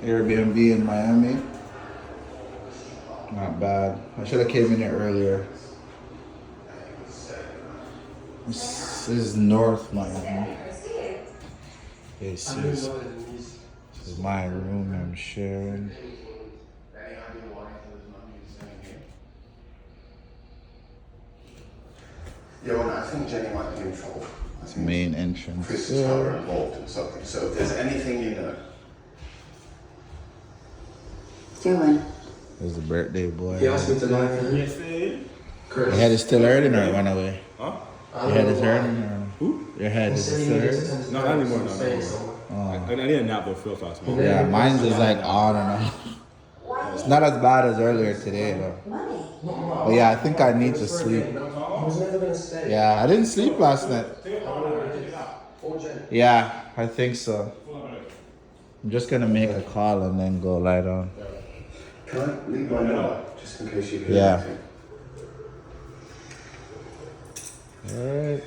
Airbnb in Miami. Not bad. I should have came in here earlier. This is North Miami. This is my room I'm sharing. Yeah, well, I think Jenny might be in trouble. I think Main entrance. Chris is kind of involved in something. So if there's anything you know. Doing. There's the birthday boy. He asked me to lie for him. Your head is still hurting or it went away? Huh? Your head is hurting or? Who? Your head is still hurting? No, not anymore. No, not anymore. I need a nap though, feel fast. Man. Yeah, mine's is like on and off. It's not as bad as earlier today though. But yeah, I think I need to sleep. I was never gonna stay. Yeah, I didn't sleep last night. Yeah, I think so. I'm just gonna make a call and then go lie down. Can I leave my number just in case you hear Yeah. anything? Alright.